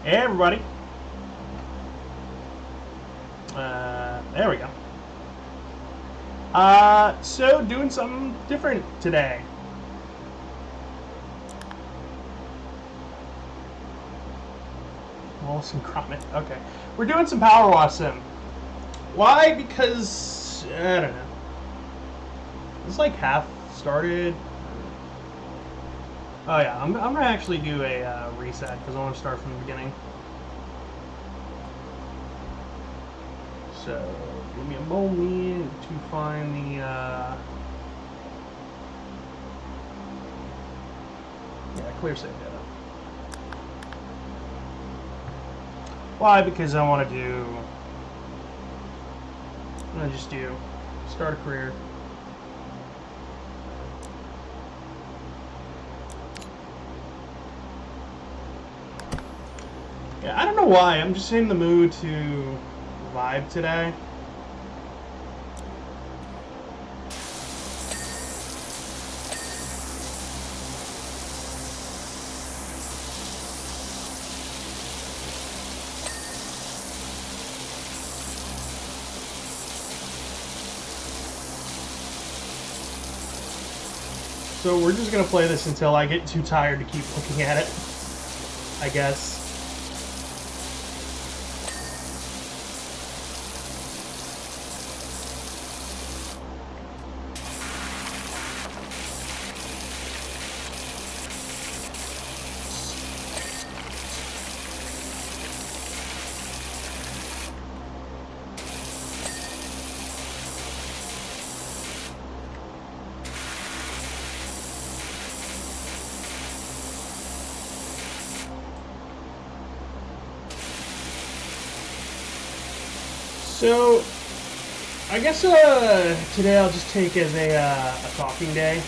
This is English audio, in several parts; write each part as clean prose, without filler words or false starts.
Hey everybody. There we go. So doing something different today. Wallace and Gromit. Okay. We're doing some Powerwash Sim. Why? Because, I don't know. It's like half started. Oh yeah, I'm going to actually do a reset because I want to start from the beginning. So, give me a moment to find the, yeah, clear save data. Why? Because I want to do, I'm going to just do start a career. Yeah, I don't know why, I'm just in the mood to vibe today. So we're just gonna play this until I get too tired to keep looking at it, I guess. So, I guess today I'll just take as a talking day,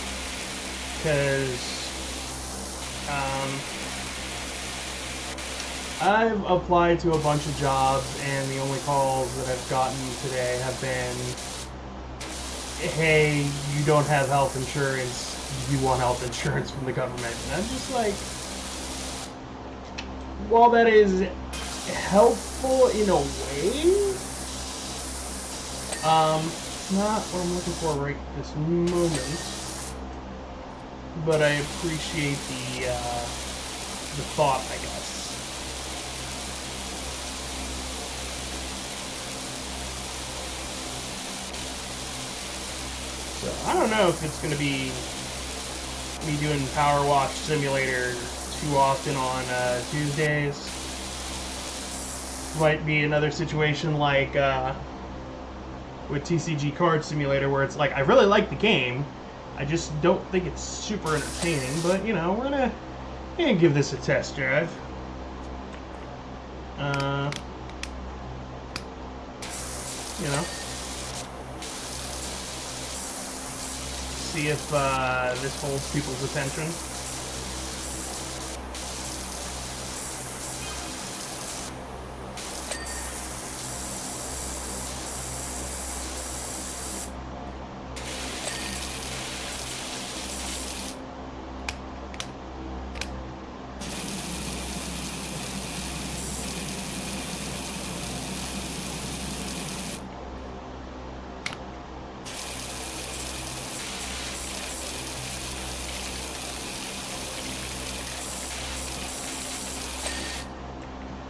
because I've applied to a bunch of jobs, and the only calls that I've gotten today have been, hey, you don't have health insurance, you want health insurance from the government. And I'm just like, while that is helpful in a way, it's not what I'm looking for right this moment, but I appreciate the thought, I guess. So I don't know if it's going to be me doing Powerwash Simulator too often on Tuesdays. Might be another situation like with TCG Card Simulator, where it's like, I really like the game, I just don't think it's super entertaining, but, you know, we're gonna give this a test drive. You know, see if this holds people's attention.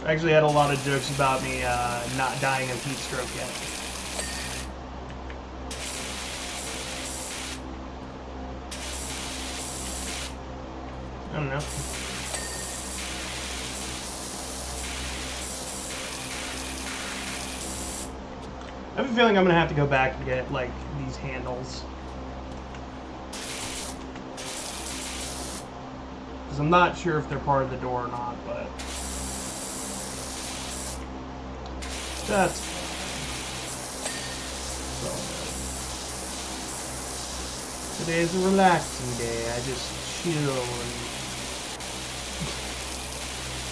I actually had a lot of jokes about me not dying of heat stroke yet. I don't know. I have a feeling I'm gonna have to go back and get like these handles, because I'm not sure if they're part of the door or not, but that's so. Today's a relaxing day. I just chill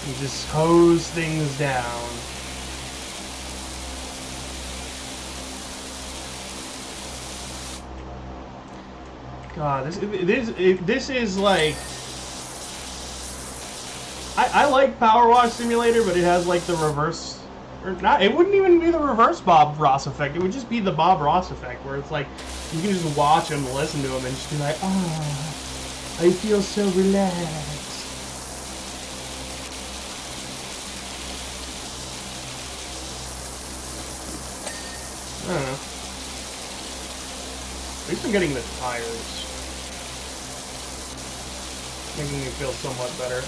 and just hose things down. God, this is like I like Powerwash Simulator, but it has like the reverse, or not. It wouldn't even be the reverse Bob Ross effect. It would just be the Bob Ross effect, where it's like you can just watch him, listen to him, and just be like, ah, I feel so relaxed. I don't know. At least I'm getting the tires, making me feel somewhat better.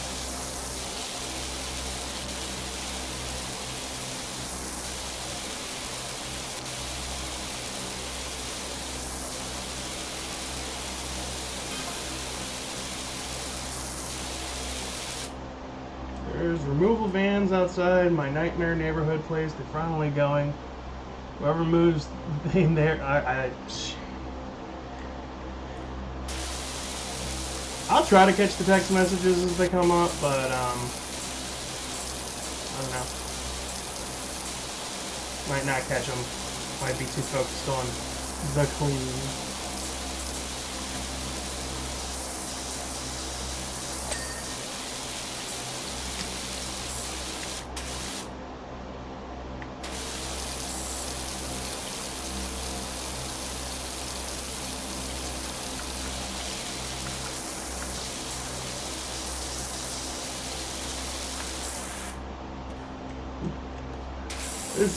There's removal vans outside my nightmare neighborhood place. They're finally going. Whoever moves in there, I'll try to catch the text messages as they come up, but I don't know. Might not catch them. Might be too focused on the clean.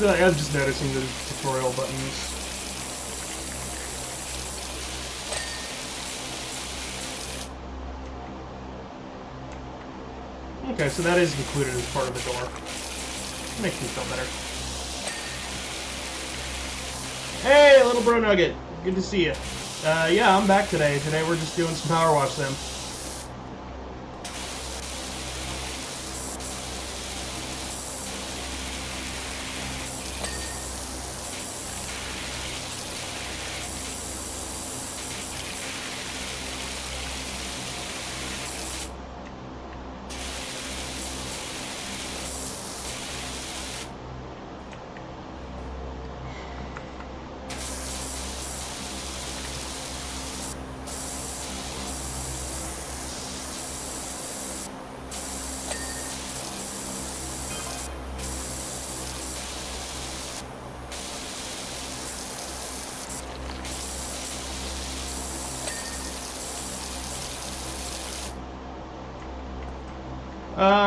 I'm just noticing the tutorial buttons. Okay, so that is included as part of the door. Makes me feel better. Hey, little bro nugget. Good to see you. Yeah, I'm back today. Today we're just doing some Powerwash Sim.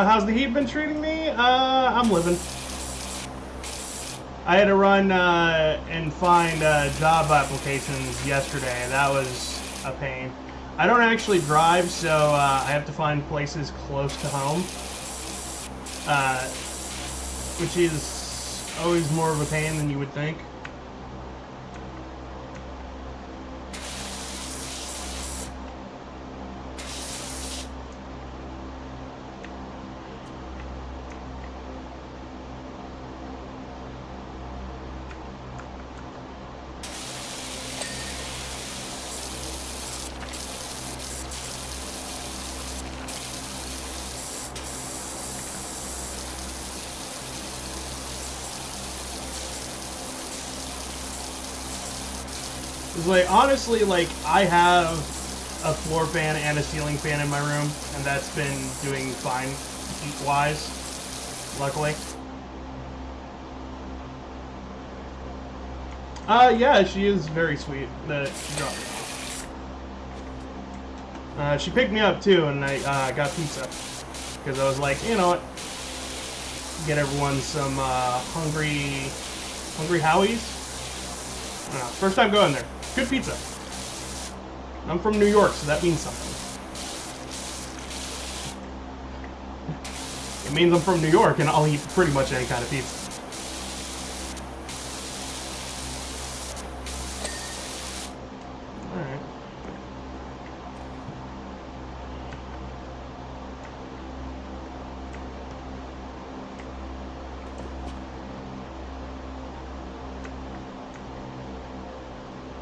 How's the heat been treating me? I'm living. I had to run and find job applications yesterday. That was a pain. I don't actually drive, so I have to find places close to home, which is always more of a pain than you would think. It's like, honestly, like, I have a floor fan and a ceiling fan in my room, and that's been doing fine heat-wise, luckily. Yeah, she is very sweet. She dropped me off. She picked me up, too, and I got pizza. Because I was like, you know what? Get everyone some Hungry Howie's. I don't know, first time going there. Good pizza. I'm from New York, so that means something. It means I'm from New York, and I'll eat pretty much any kind of pizza. Alright.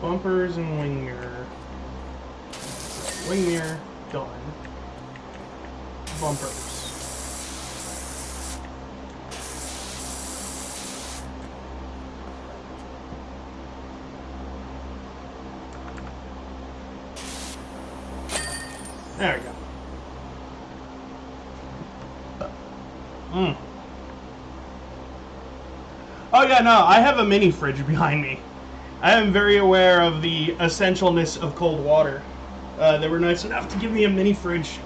Bumpers and wing mirror. Wing mirror, done. Bumpers. There we go. Mm. Oh yeah, no, I have a mini fridge behind me. I am very aware of the essentialness of cold water. They were nice enough to give me a mini fridge.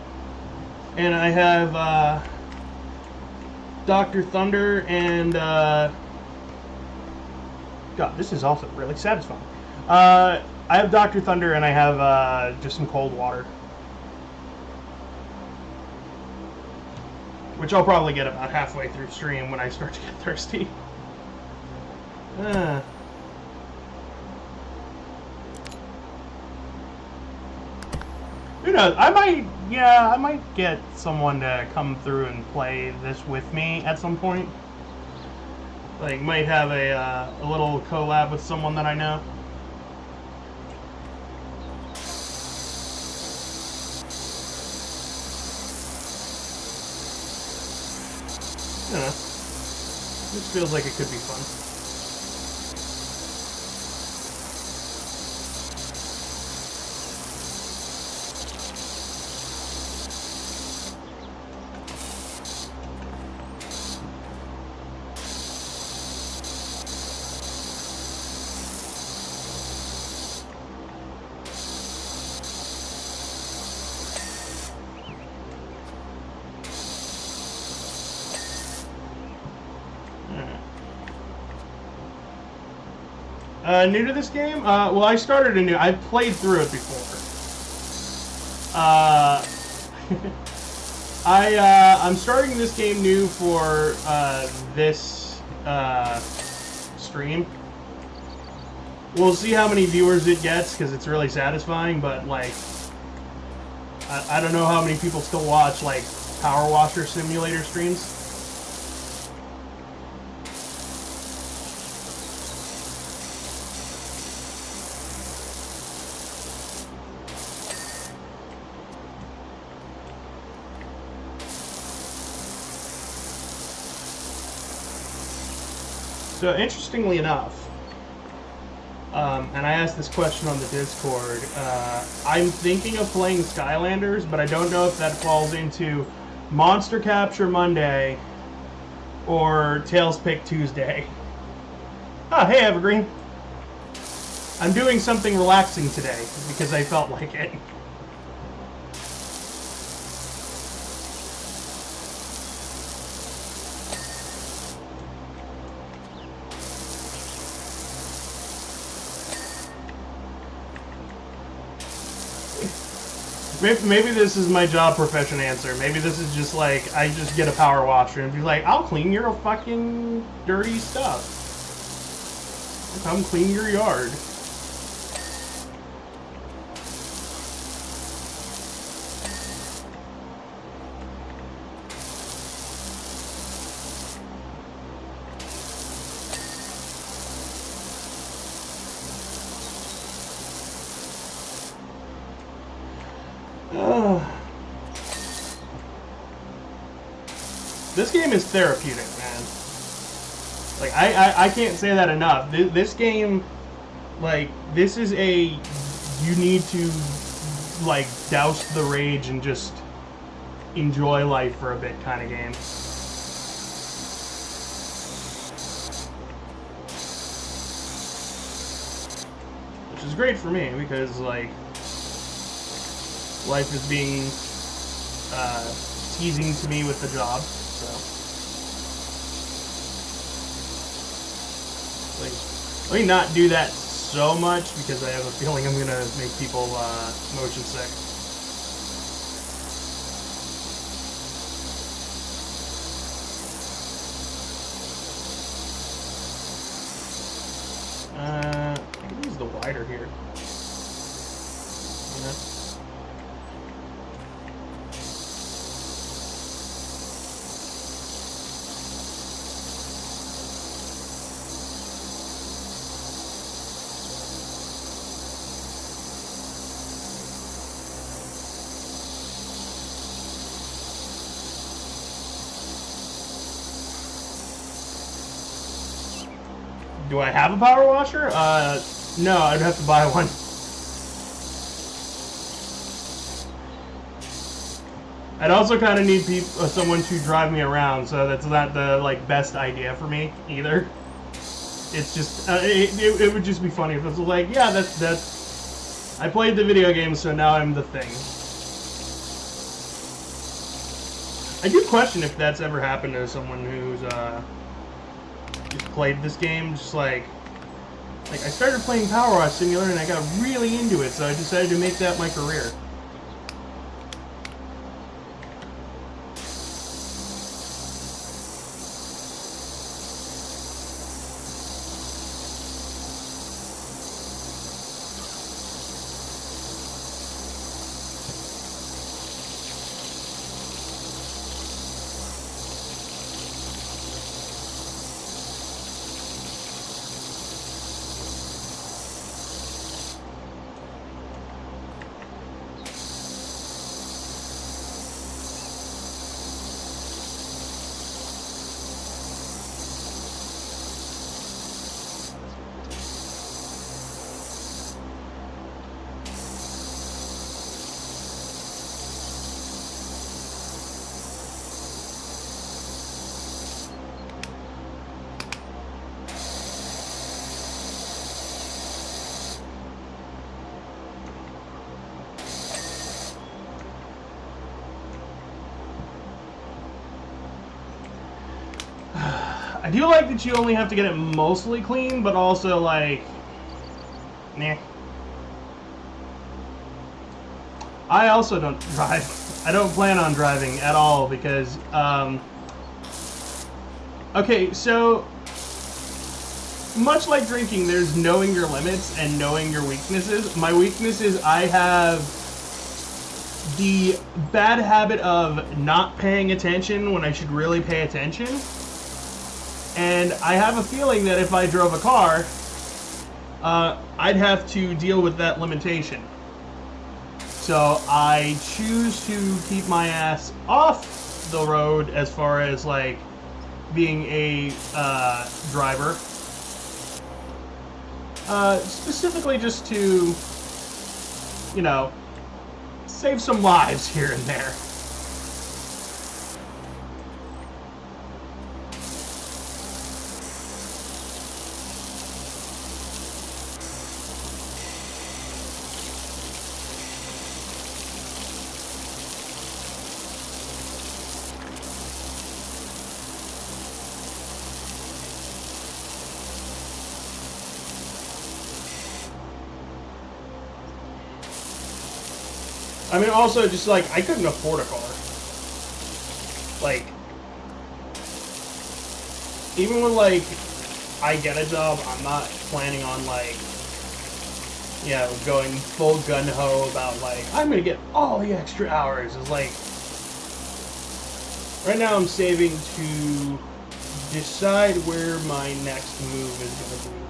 And I have Dr. Thunder and... God, this is also really satisfying. I have Dr. Thunder and I have just some cold water. Which I'll probably get about halfway through stream when I start to get thirsty. Who knows? I might get someone to come through and play this with me at some point. Like, might have a little collab with someone that I know. I don't know. This feels like it could be fun. New to this game? Well, I started a new... I've played through it before. I'm starting this game new for this stream. We'll see how many viewers it gets, because it's really satisfying, but, like... I don't know how many people still watch, like, Powerwash or Simulator streams. So, interestingly enough, and I asked this question on the Discord, I'm thinking of playing Skylanders, but I don't know if that falls into Monster Capture Monday or Tails Pick Tuesday. Oh, hey, Evergreen. I'm doing something relaxing today because I felt like it. Maybe this is my job profession answer. Maybe this is just like, I just get a power washer and be like, I'll clean your fucking dirty stuff. I'll come clean your yard. This game is therapeutic, man. Like, I can't say that enough. This game, like, this is a... You need to, like, douse the rage and just enjoy life for a bit kind of game. Which is great for me, because, like, life is being teasing to me with the job. So, like, let me not do that so much because I have a feeling I'm gonna make people motion sick. I can use the wider here. You know? Do I have a power washer? No, I'd have to buy one. I'd also kind of need someone to drive me around, so that's not the like best idea for me either. It's just it would just be funny if it was like, yeah, that's I played the video game, so now I'm the thing. I do question if that's ever happened to someone who's just played this game. Just like I started playing Powerwash Simulator and I got really into it, so I decided to make that my career. I do like that you only have to get it mostly clean, but also like, nah. I also don't drive. I don't plan on driving at all because, okay, so much like drinking, there's knowing your limits and knowing your weaknesses. My weakness is I have the bad habit of not paying attention when I should really pay attention. And I have a feeling that if I drove a car, I'd have to deal with that limitation. So I choose to keep my ass off the road as far as like being a driver. Specifically just to, you know, save some lives here and there. I mean, also, just, like, I couldn't afford a car. Like, even when, like, I get a job, I'm not planning on, like, you know, going full gun-ho about, like, I'm gonna get all the extra hours. It's like, right now I'm saving to decide where my next move is gonna be.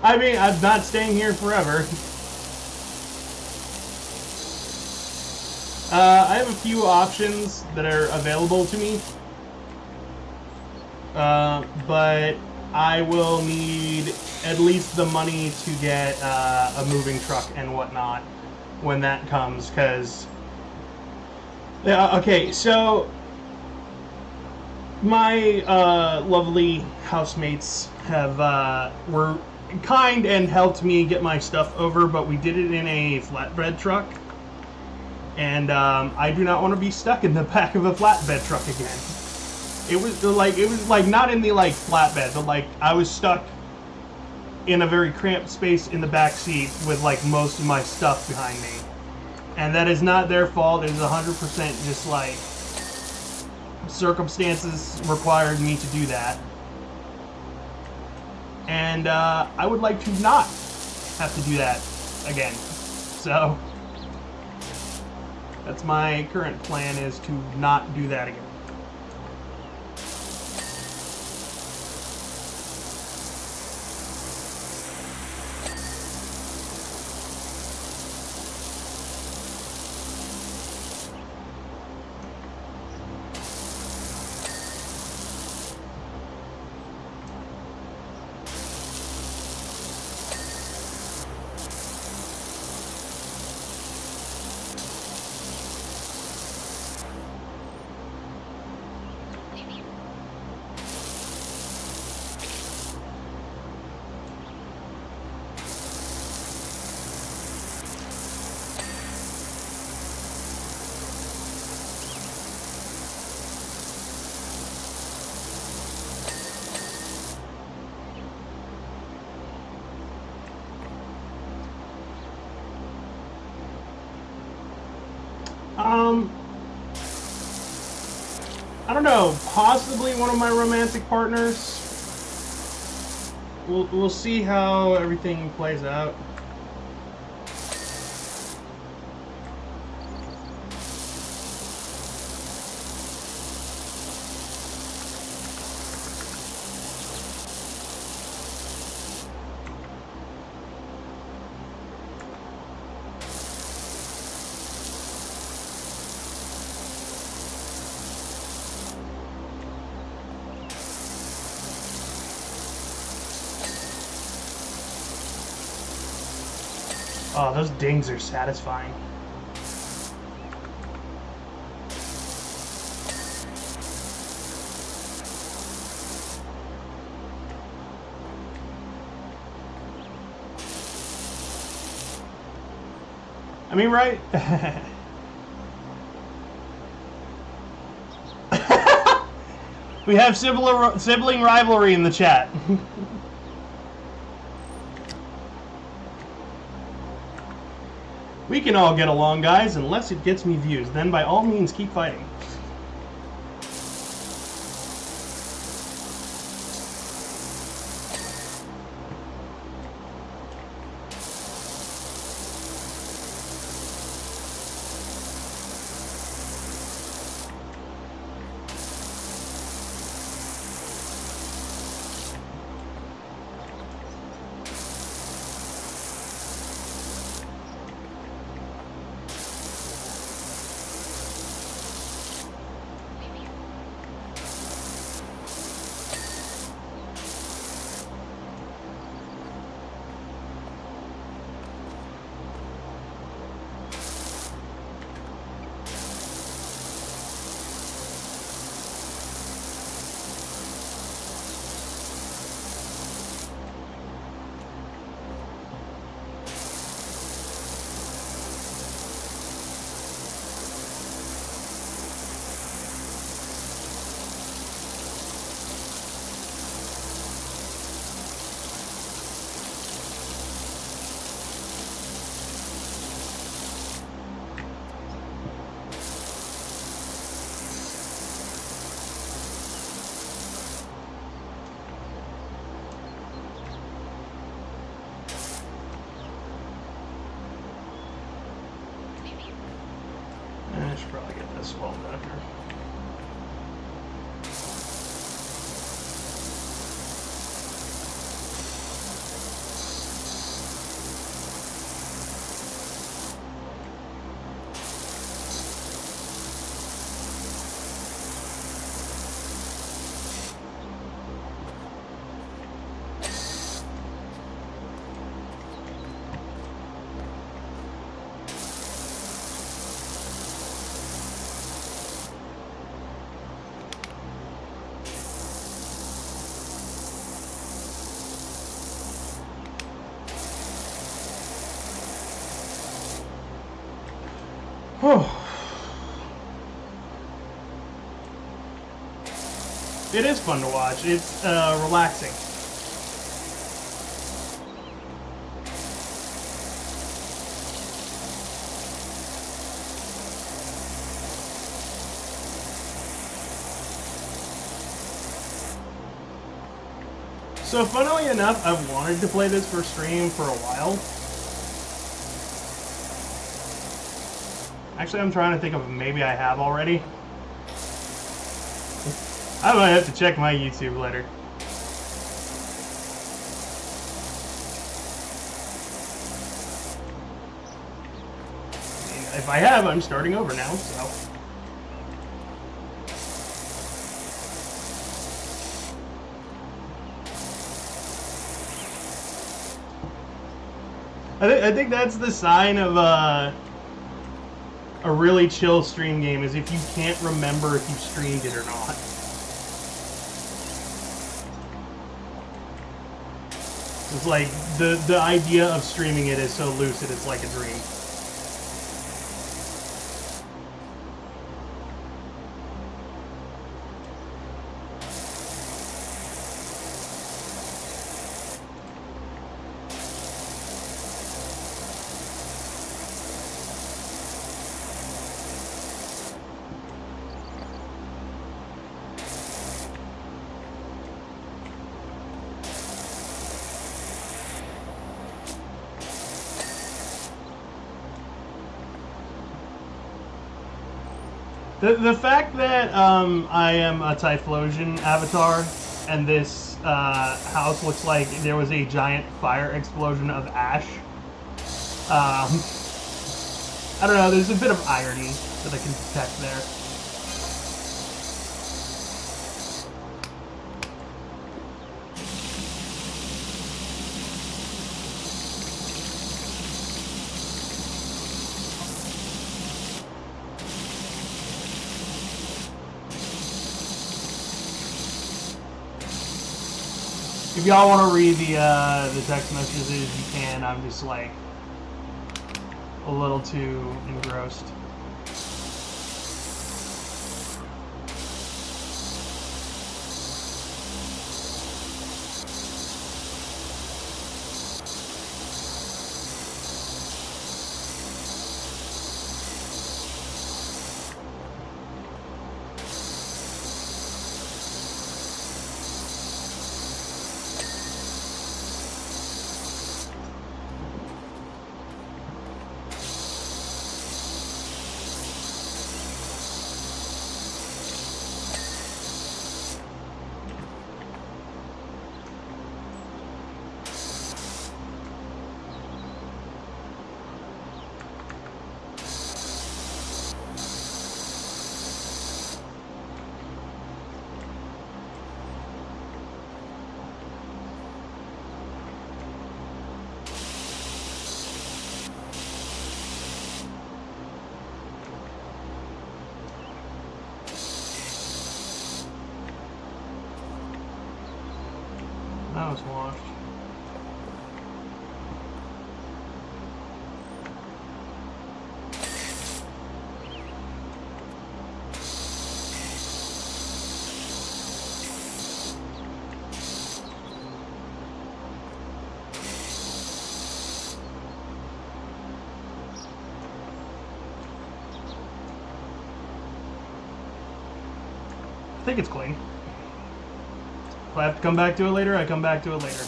I mean, I'm not staying here forever. I have a few options that are available to me. But I will need at least the money to get a moving truck and whatnot when that comes, because okay, so my lovely housemates have were kind and helped me get my stuff over, but we did it in a flatbed truck, and I do not want to be stuck in the back of a flatbed truck again. It was like not in the like flatbed, but like I was stuck in a very cramped space in the back seat with like most of my stuff behind me, and that is not their fault. It is 100% just like circumstances required me to do that, and I would like to not have to do that again. So that's my current plan, is to not do that again. I don't know, possibly one of my romantic partners. We'll see how everything plays out. Oh, those dings are satisfying. I mean, right? We have sibling rivalry in the chat. We can all get along, guys, unless it gets me views. Then by all means, keep fighting. I should probably get this wall back here. It is fun to watch. It's relaxing. So funnily enough, I've wanted to play this for stream for a while. Actually, I'm trying to think of maybe I have already. I might have to check my YouTube later. If I have, I'm starting over now, so. I think that's the sign of a really chill stream game, is if you can't remember if you streamed it or not. It's like the idea of streaming it is so lucid, it's like a dream. The fact that I am a Typhlosion avatar and this house looks like there was a giant fire explosion of ash, I don't know, there's a bit of irony that I can detect there. If y'all want to read the text messages, you can. I'm just like a little too engrossed. That was washed. I think it's clean. If I have to come back to it later, I come back to it later.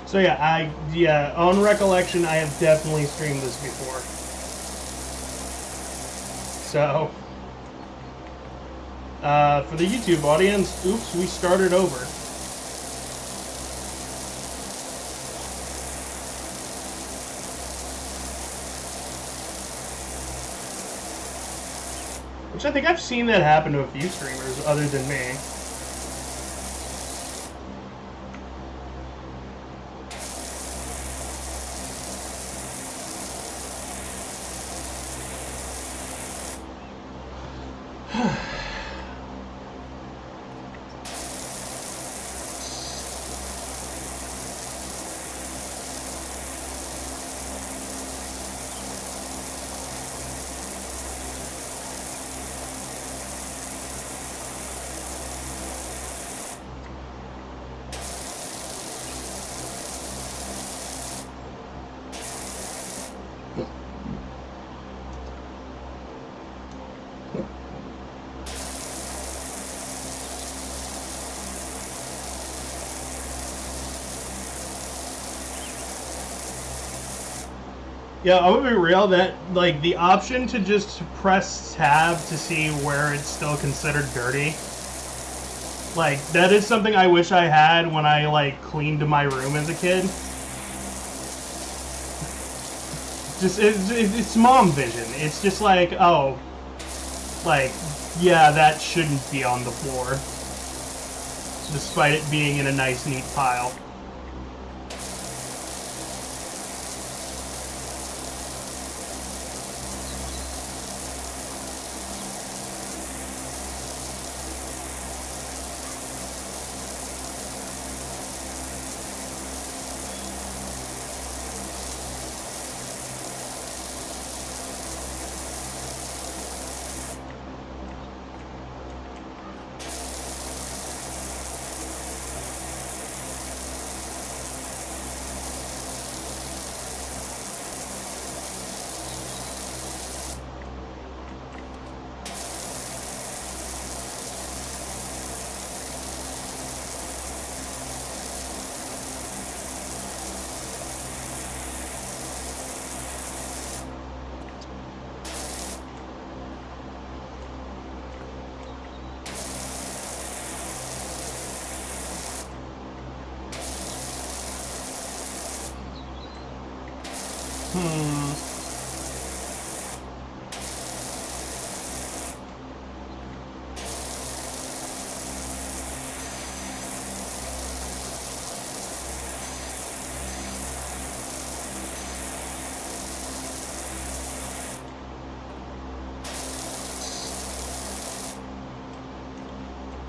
So yeah, on recollection, I have definitely streamed this before. So, for the YouTube audience, oops, we started over. Which I think I've seen that happen to a few streamers other than me. Yeah, I'm gonna be real, that, like, the option to just press tab to see where it's still considered dirty, like, that is something I wish I had when I, like, cleaned my room as a kid. Just, it's mom vision. It's just like, oh, like, yeah, that shouldn't be on the floor, despite it being in a nice, neat pile.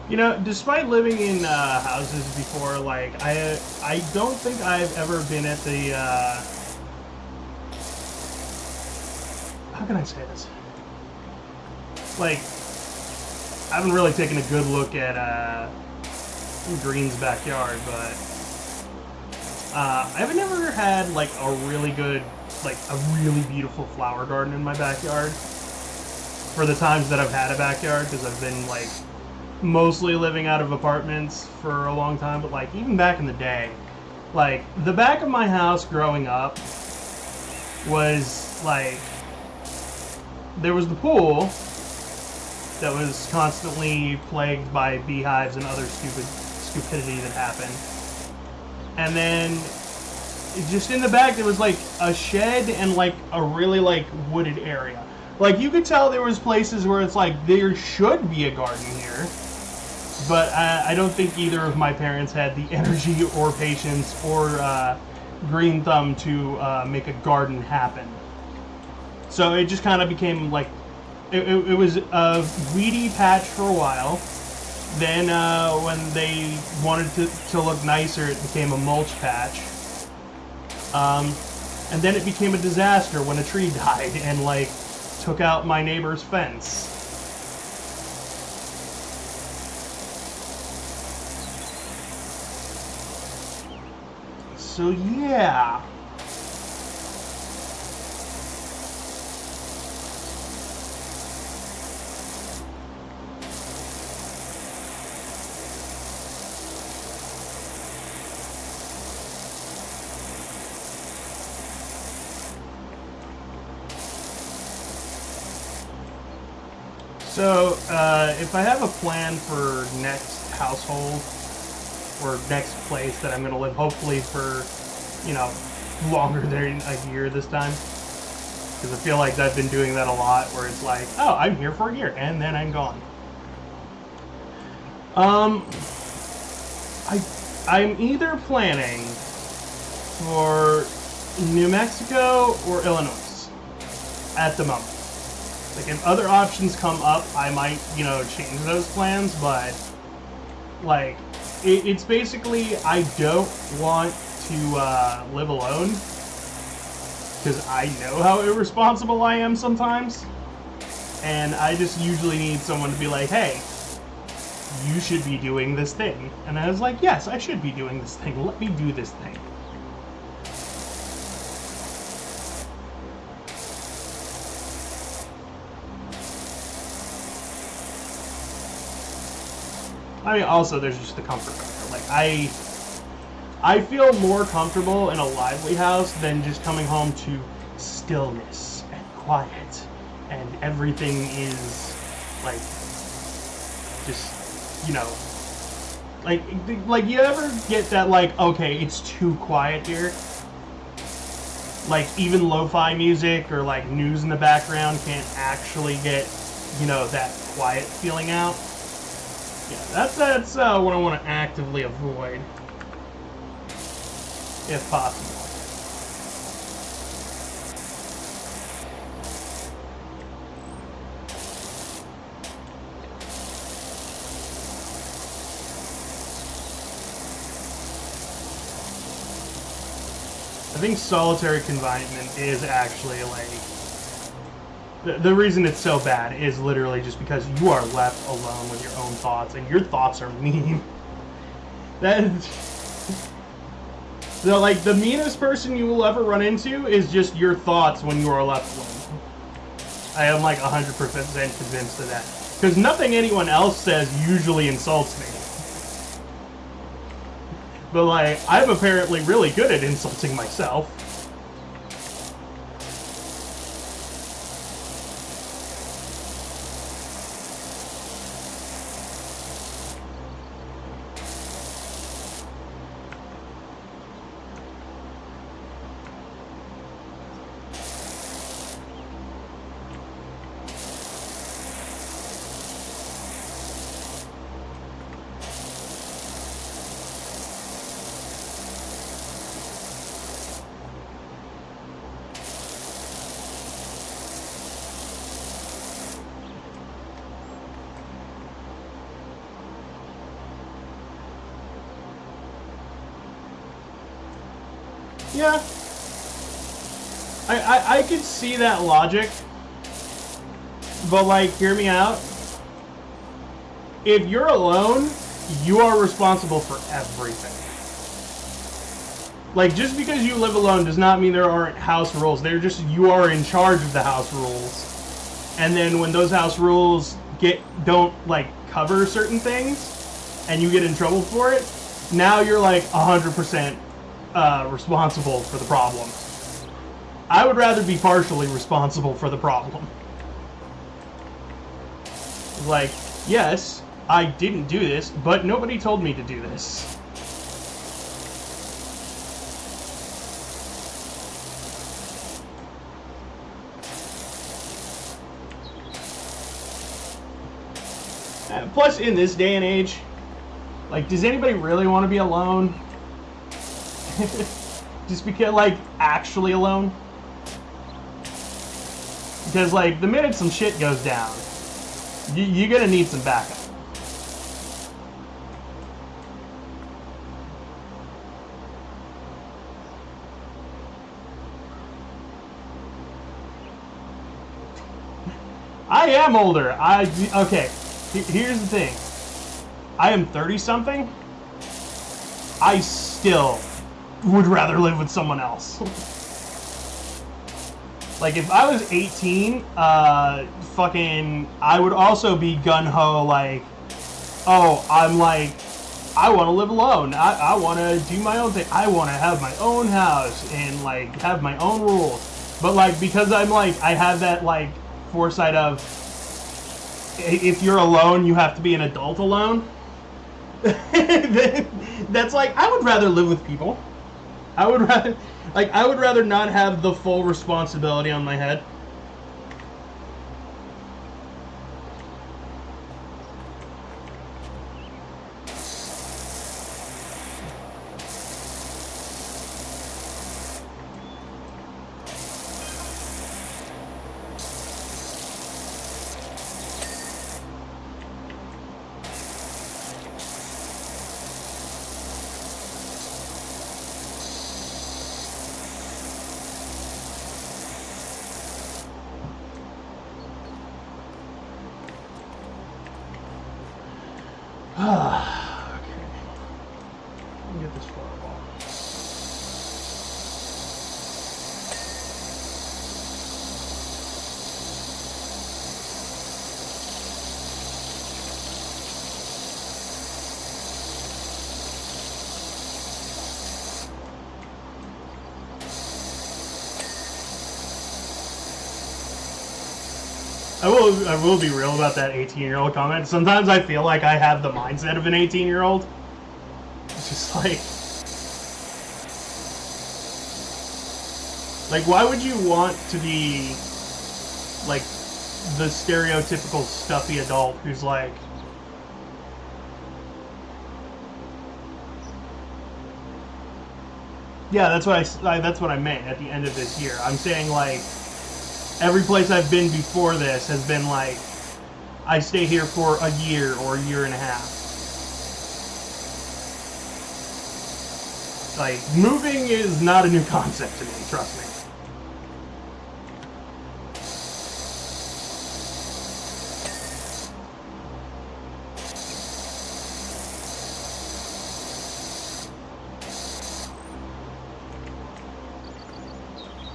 You know, despite living in houses before, like, I don't think I've ever been at the, how can I say this? Like, I haven't really taken a good look at Green's backyard, but I've never had, like, a really good, like, a really beautiful flower garden in my backyard for the times that I've had a backyard, because I've been, like, mostly living out of apartments for a long time. But, like, even back in the day, like, the back of my house growing up was, like, there was the pool that was constantly plagued by beehives and other stupidity that happened. And then just in the back there was, like, a shed and, like, a really, like, wooded area. Like, you could tell there was places where it's like, there should be a garden here. But I don't think either of my parents had the energy or patience or green thumb to make a garden happen. So it just kind of became, like, it was a weedy patch for a while. Then when they wanted to look nicer, it became a mulch patch. And then it became a disaster when a tree died and, like, took out my neighbor's fence. So yeah. So, if I have a plan for next household, or next place that I'm going to live, hopefully for, you know, longer than a year this time, Because I feel like I've been doing that a lot, where it's like, oh, I'm here for a year, and then I'm gone. I'm either planning for New Mexico or Illinois at the moment. Like, if other options come up, I might, change those plans, but, like, it's basically, I don't want to live alone, because I know how irresponsible I am sometimes, and I just usually need someone to be like, hey, you should be doing this thing. And I was like, yes, I should be doing this thing. Let me do this thing. I mean, also, there's just the comfort factor. Like, I feel more comfortable in a lively house than just coming home to stillness and quiet, and everything is, like, just, like you ever get that, like, okay, it's too quiet here? Like, even lo-fi music or, like, news in the background can't actually get, that quiet feeling out. Yeah, that's what I want to actively avoid, if possible. I think solitary confinement is actually, like, the reason it's so bad is literally just because you are left alone with your own thoughts, and your thoughts are mean. So, like, the meanest person you will ever run into is just your thoughts when you are left alone. I am, like, 100% convinced of that. Because nothing anyone else says usually insults me. But, like, I'm apparently really good at insulting myself. Yeah. I could see that logic. But, like, hear me out. If you're alone, you are responsible for everything. Like, just because you live alone does not mean there aren't house rules. They're just, you are in charge of the house rules. And then when those house rules don't, like, cover certain things, and you get in trouble for it, now you're, like, 100% responsible for the problem. I would rather be partially responsible for the problem. Like, yes, I didn't do this, but nobody told me to do this. Plus, in this day and age, like, does anybody really want to be alone? Just because, like, actually alone? Because, like, the minute some shit goes down, you're gonna need some backup. I am older. Okay, here's the thing. I am 30-something. I still would rather live with someone else. Like, if I was 18, I would also be gun-ho, like, oh, I'm like, I want to live alone. I want to do my own thing. I want to have my own house and, like, have my own rules. But, like, because I'm, like, I have that, like, foresight of, if you're alone, you have to be an adult alone. That's like, I would rather live with people. I would rather not have the full responsibility on my head. I will be real about that 18-year-old comment. Sometimes I feel like I have the mindset of an 18-year-old. It's just like why would you want to be like the stereotypical stuffy adult who's like, yeah, that's what I meant at the end of this year. I'm saying like every place I've been before this has been like I stay here for a year or a year and a half. Like moving is not a new concept to me, trust me.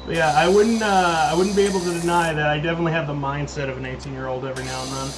But yeah, I wouldn't be able to deny that I definitely have the mindset of an 18-year-old every now and then.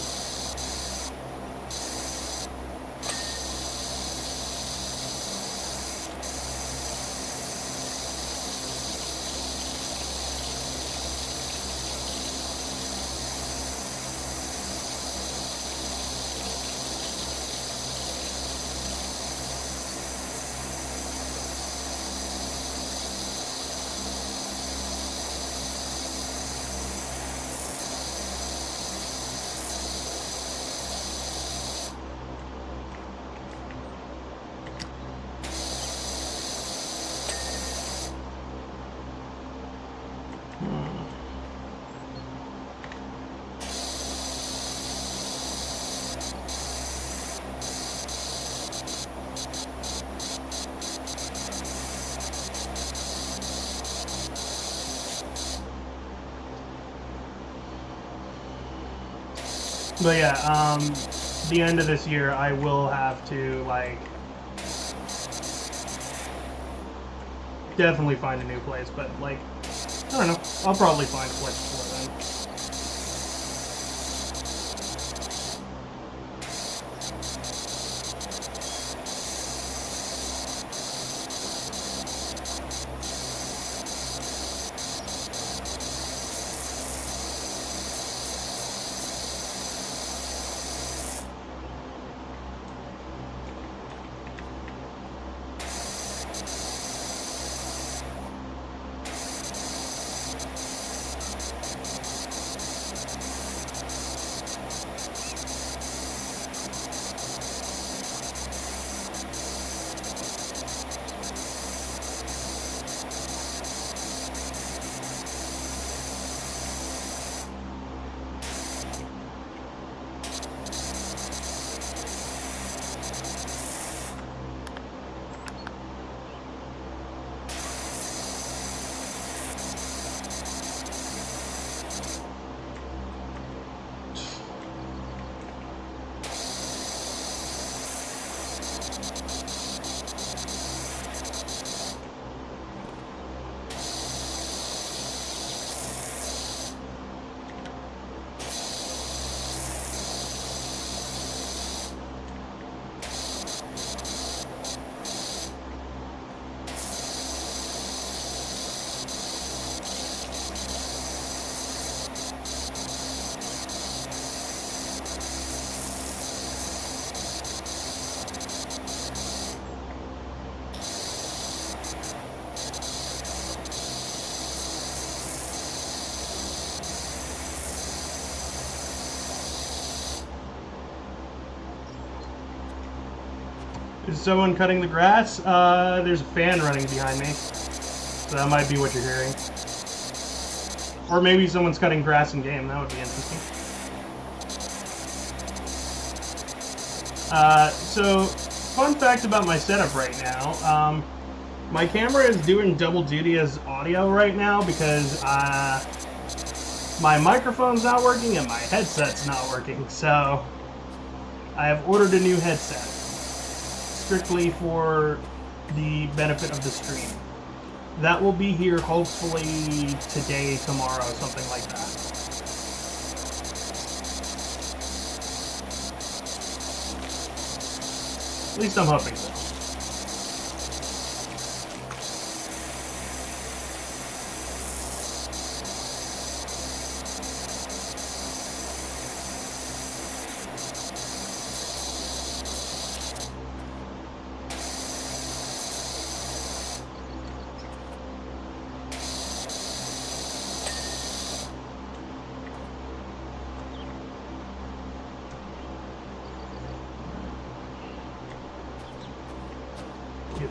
But yeah, the end of this year, I will have to, like, definitely find a new place, but, like, I don't know, I'll probably find a place before then. Is someone cutting the grass? There's a fan running behind me. So that might be what you're hearing. Or maybe someone's cutting grass in game. That would be interesting. So, fun fact about my setup right now. My camera is doing double duty as audio right now because my microphone's not working and my headset's not working. So, I have ordered a new headset. Strictly for the benefit of the stream. That will be here hopefully today, tomorrow, something like that. At least I'm hoping so.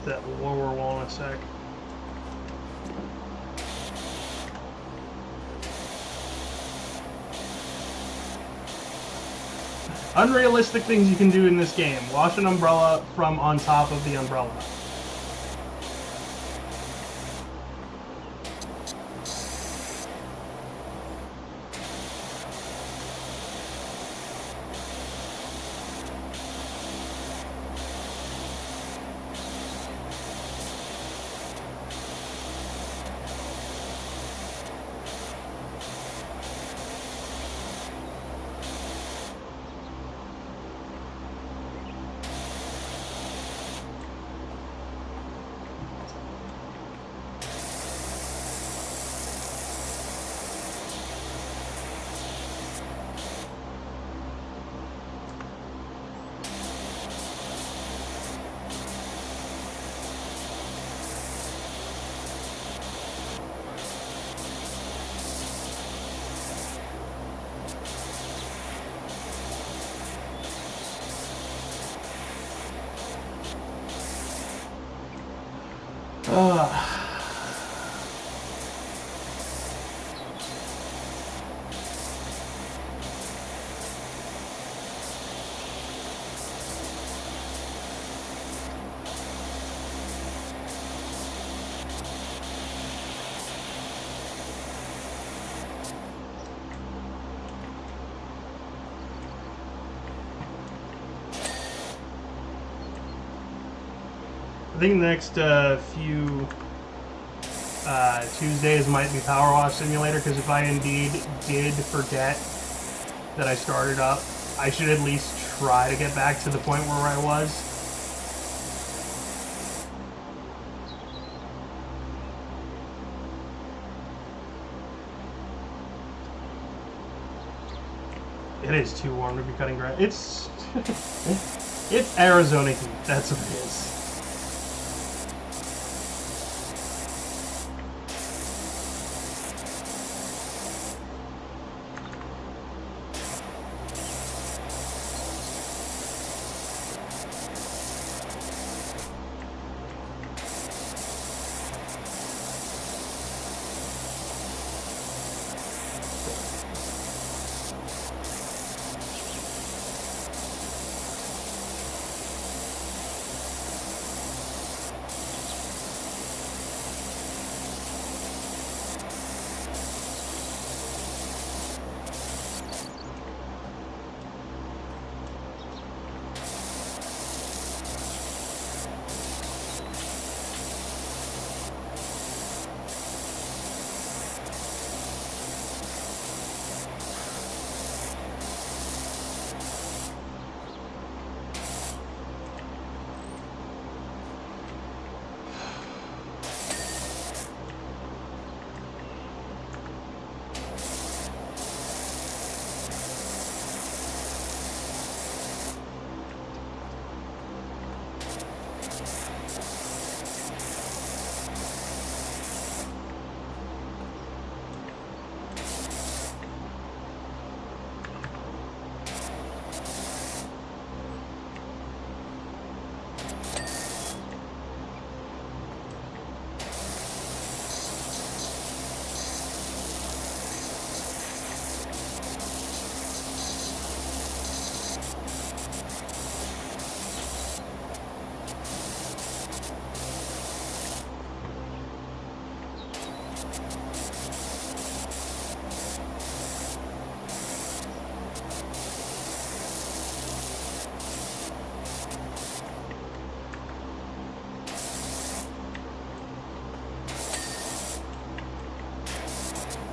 that lower wall in a sec. Unrealistic things you can do in this game. Wash an umbrella from on top of the umbrella. I think the next few Tuesdays might be Powerwash Simulator, because if I indeed did forget that I started up, I should at least try to get back to the point where I was. It is too warm to be cutting grass. It's it's Arizona heat. That's what it is.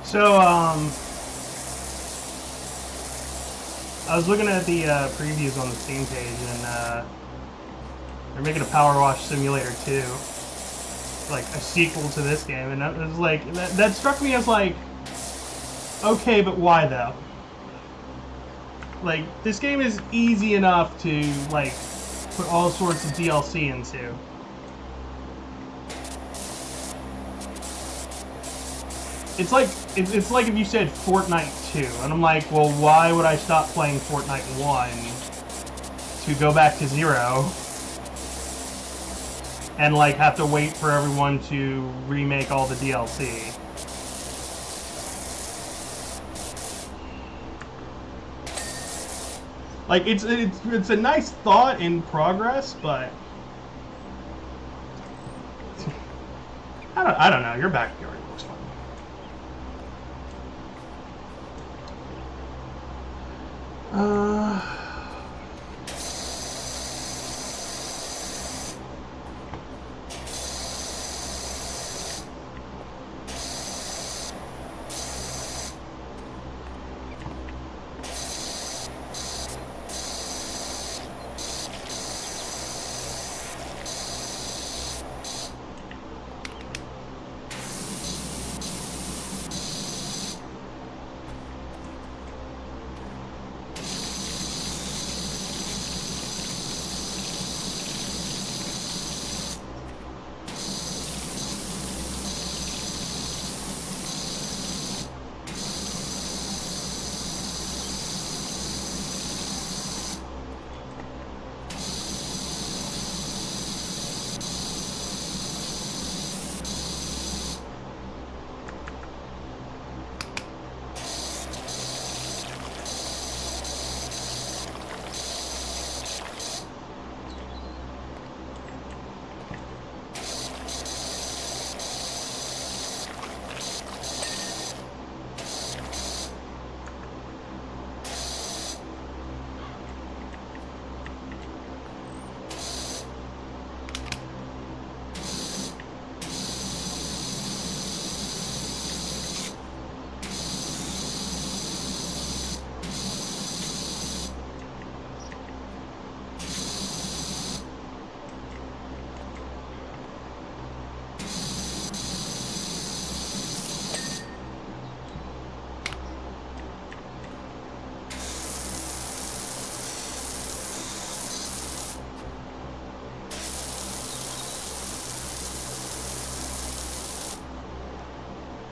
So, I was looking at the previews on the Steam page, and they're making a Powerwash Simulator 2, like a sequel to this game, and that was like that struck me as like, okay, but why though? Like, this game is easy enough to like put all sorts of DLC into. It's like if you said Fortnite 2, and I'm like, well, why would I stop playing Fortnite 1 to go back to 0? and like have to wait for everyone to remake all the DLC. Like it's a nice thought in progress, but I don't know. Your backyard looks fun.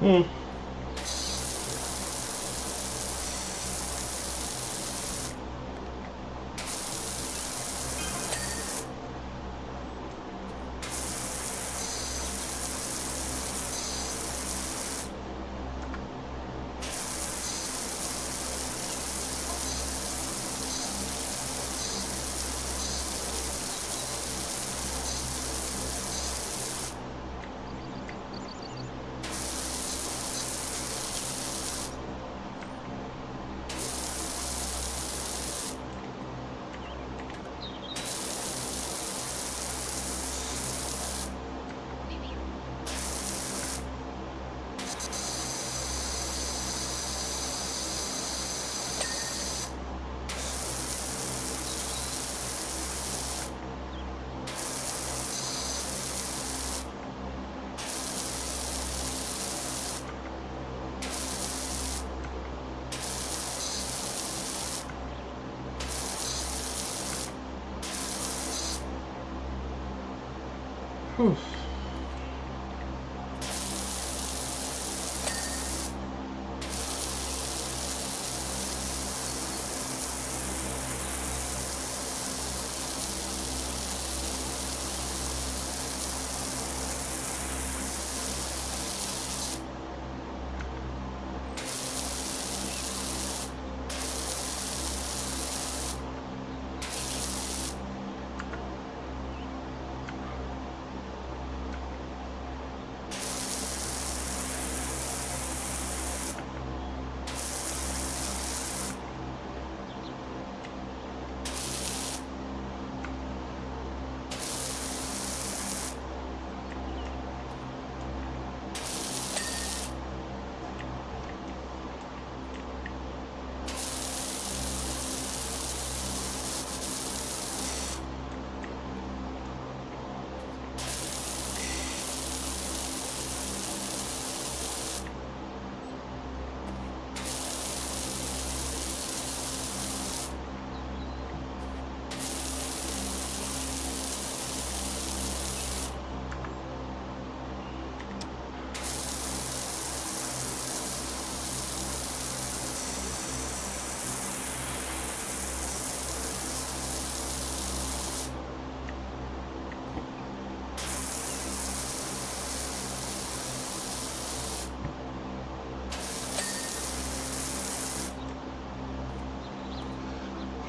Hmm. Whew.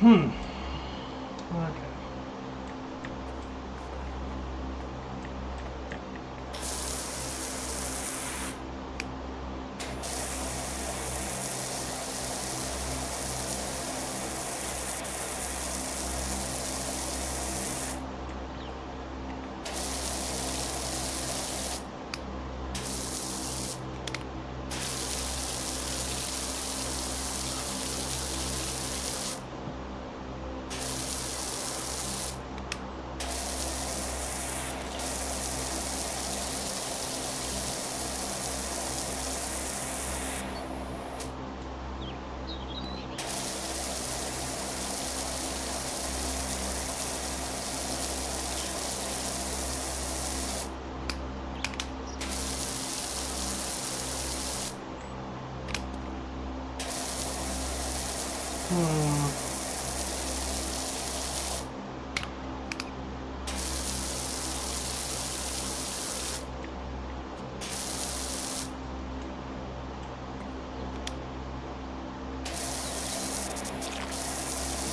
Okay.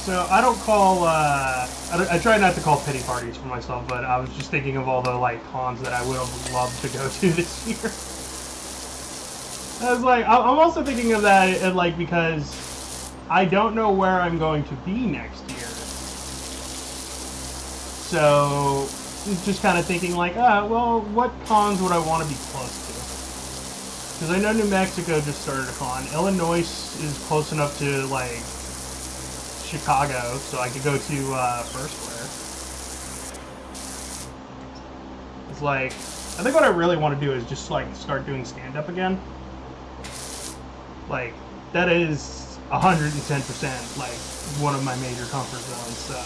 So I don't call. I try not to call pity parties for myself, but I was just thinking of all the like cons that I would have loved to go to this year. I was like, I'm also thinking of that, like because I don't know where I'm going to be next year. So just kind of thinking like, well, what cons would I want to be close to? Because I know New Mexico just started a con. Illinois is close enough to like Chicago, so I could go to First Square. It's like, I think what I really want to do is just like start doing stand-up again. Like, that is 110% like one of my major comfort zones, so.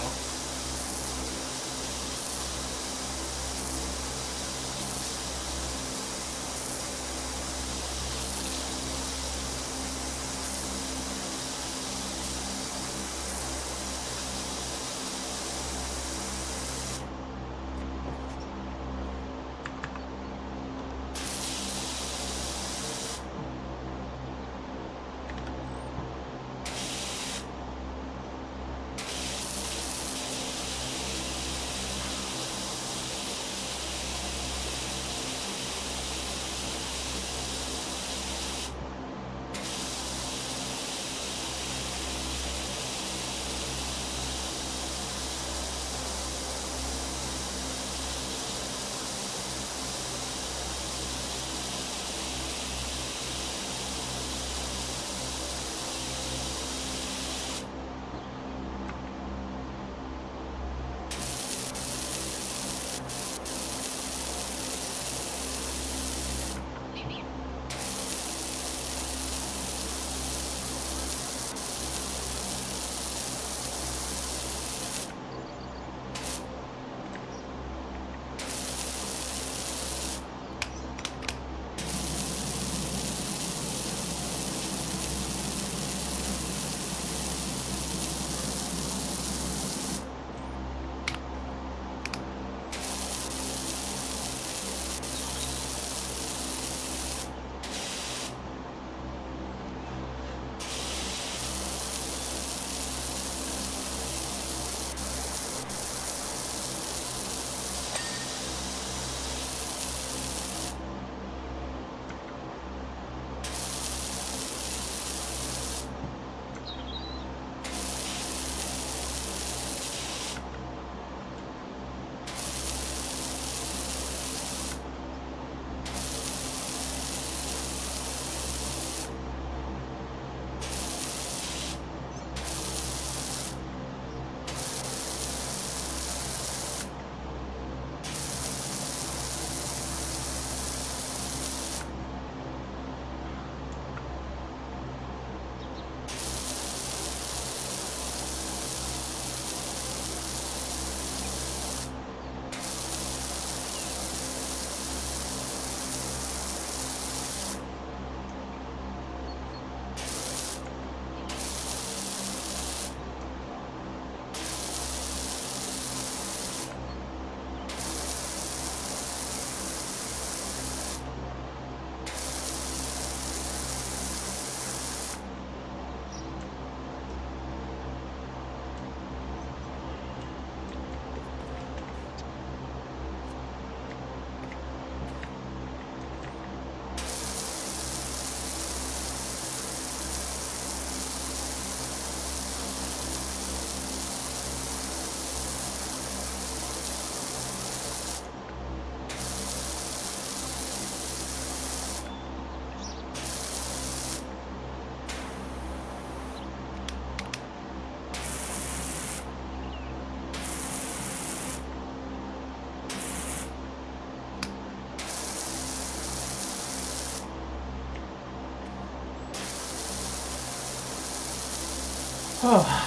Oh.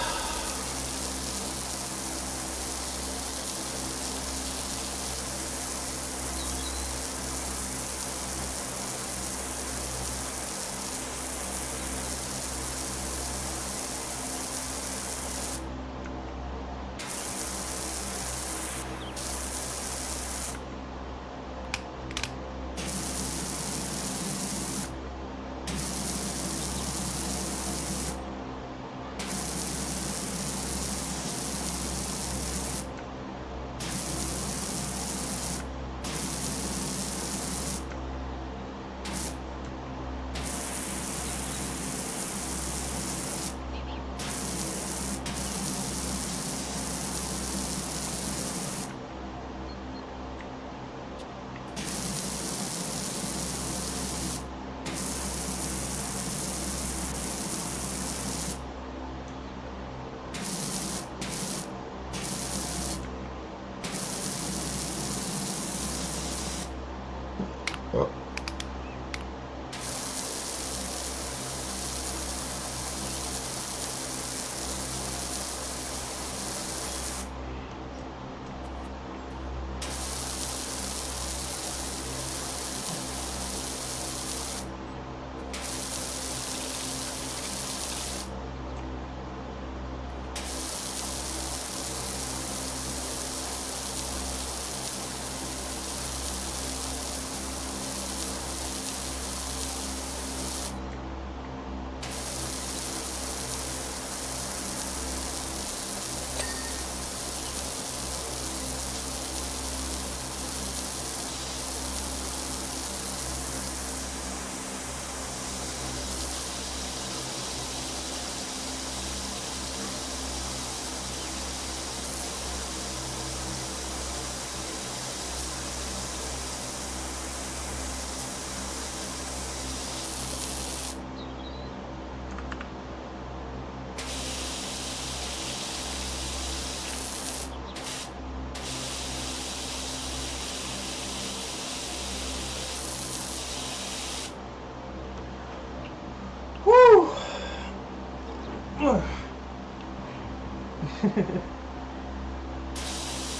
Whew.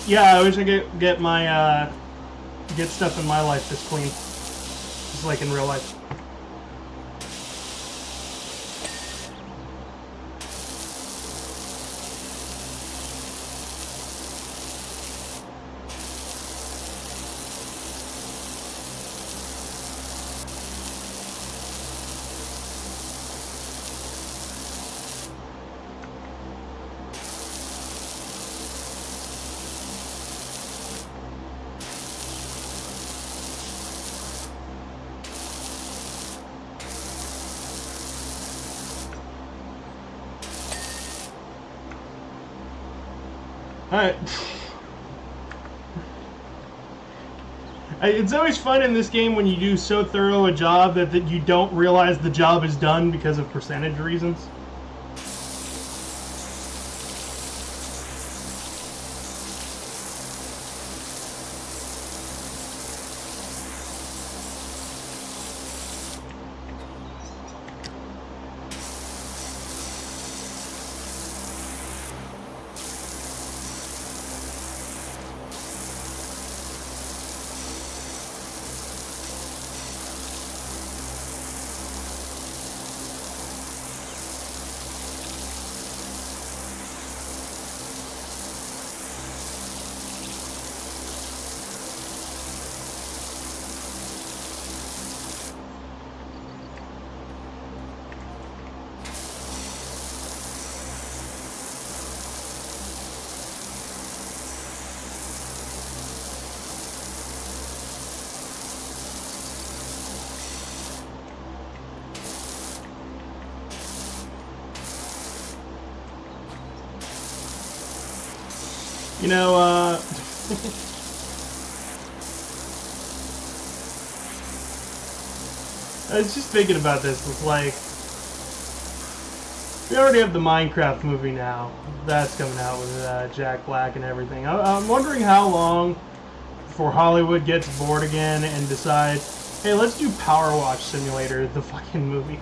Yeah, I wish I could get my get stuff in my life this clean, just like in real life. Alright. It's always fun in this game when you do so thorough a job that you don't realize the job is done because of percentage reasons. You know, I was just thinking about this. It's like, we already have the Minecraft movie now. That's coming out with Jack Black and everything. I'm wondering how long before Hollywood gets bored again and decides, hey, let's do Powerwash Simulator, the fucking movie.